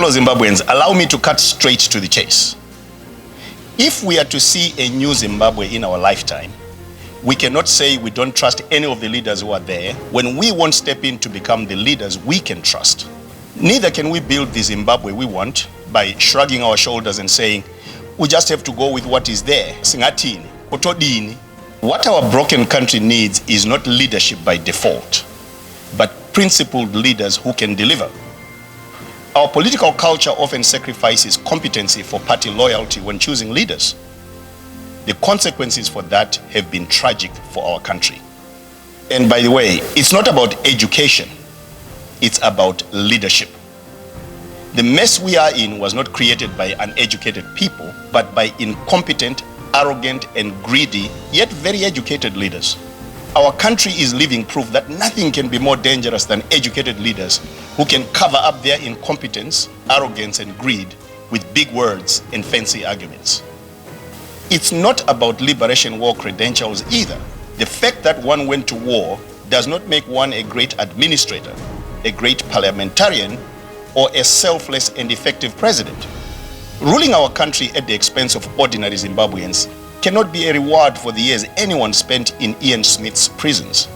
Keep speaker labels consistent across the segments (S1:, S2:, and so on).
S1: fellow Zimbabweans, allow me to cut straight to the chase. If we are to see a new Zimbabwe in our lifetime, we cannot say we don't trust any of the leaders who are there when we won't step in to become the leaders we can trust. Neither can we build the Zimbabwe we want by shrugging our shoulders and saying, we just have to go with what is there. Singatini, otodini. What our broken country needs is not leadership by default, but principled leaders who can deliver. Our political culture often sacrifices competency for party loyalty when choosing leaders. The consequences for that have been tragic for our country. And by the way, it's not about education, it's about leadership. The mess we are in was not created by uneducated people, but by incompetent, arrogant, and greedy, yet very educated leaders. Our country is living proof that nothing can be more dangerous than educated leaders who can cover up their incompetence, arrogance, and greed with big words and fancy arguments. It's not about liberation war credentials either. The fact that one went to war does not make one a great administrator, a great parliamentarian, or a selfless and effective president. Ruling our country at the expense of ordinary Zimbabweans cannot be a reward for the years anyone spent in Ian Smith's prisons.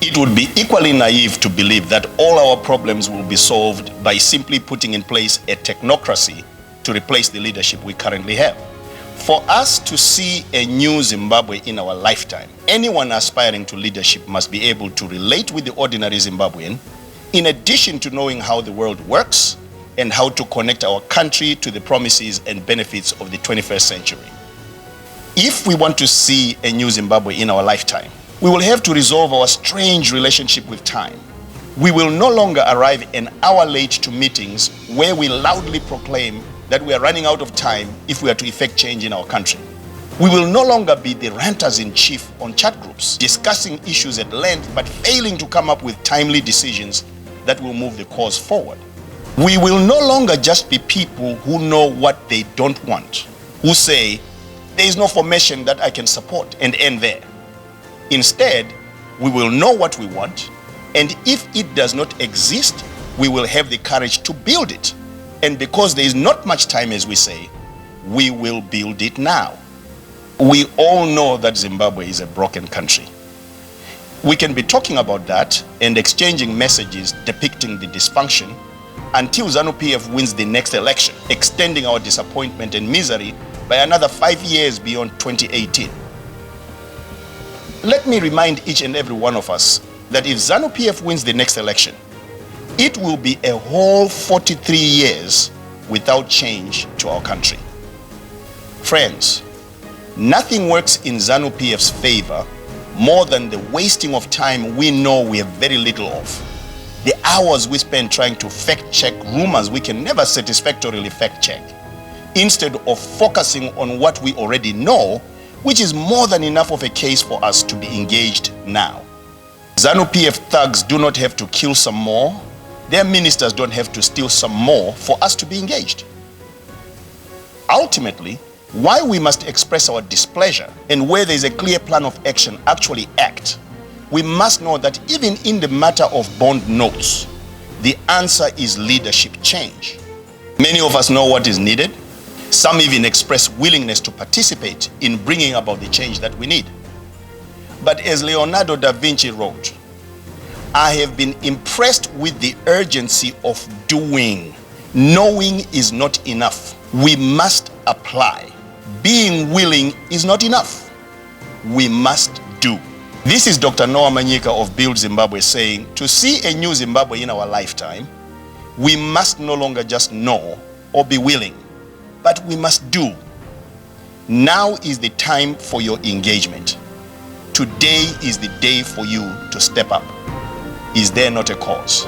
S1: It would be equally naive to believe that all our problems will be solved by simply putting in place a technocracy to replace the leadership we currently have. For us to see a new Zimbabwe in our lifetime, anyone aspiring to leadership must be able to relate with the ordinary Zimbabwean, in addition to knowing how the world works and how to connect our country to the promises and benefits of the 21st century. If we want to see a new Zimbabwe in our lifetime, we will have to resolve our strange relationship with time. We will no longer arrive an hour late to meetings where we loudly proclaim that we are running out of time if we are to effect change in our country. We will no longer be the ranters-in-chief on chat groups, discussing issues at length but failing to come up with timely decisions that will move the cause forward. We will no longer just be people who know what they don't want, who say, there is no formation that I can support, and end there. Instead, we will know what we want, and if it does not exist, we will have the courage to build it. And because there is not much time, as we say, we will build it now. We all know that Zimbabwe is a broken country. We can be talking about that and exchanging messages depicting the dysfunction until ZANU-PF wins the next election, extending our disappointment and misery by another 5 years beyond 2018. Let me remind each and every one of us that if ZANU-PF wins the next election, it will be a whole 43 years without change to our country. Friends, nothing works in ZANU-PF's favor more than the wasting of time we know we have very little of. The hours we spend trying to fact-check rumors we can never satisfactorily fact-check, instead of focusing on what we already know, which is more than enough of a case for us to be engaged now. ZANU-PF thugs do not have to kill some more. Their ministers don't have to steal some more for us to be engaged. Ultimately, why we must express our displeasure and where there is a clear plan of action, actually act, we must know that even in the matter of bond notes, the answer is leadership change. Many of us know what is needed. Some even express willingness to participate in bringing about the change that we need. But as Leonardo da Vinci wrote, I have been impressed with the urgency of doing. Knowing is not enough. We must apply. Being willing is not enough. We must do. This is Dr. Noah Manyika of Build Zimbabwe saying, to see a new Zimbabwe in our lifetime, we must no longer just know or be willing, but we must do. Now is the time for your engagement. Today is the day for you to step up. Is there not a cause?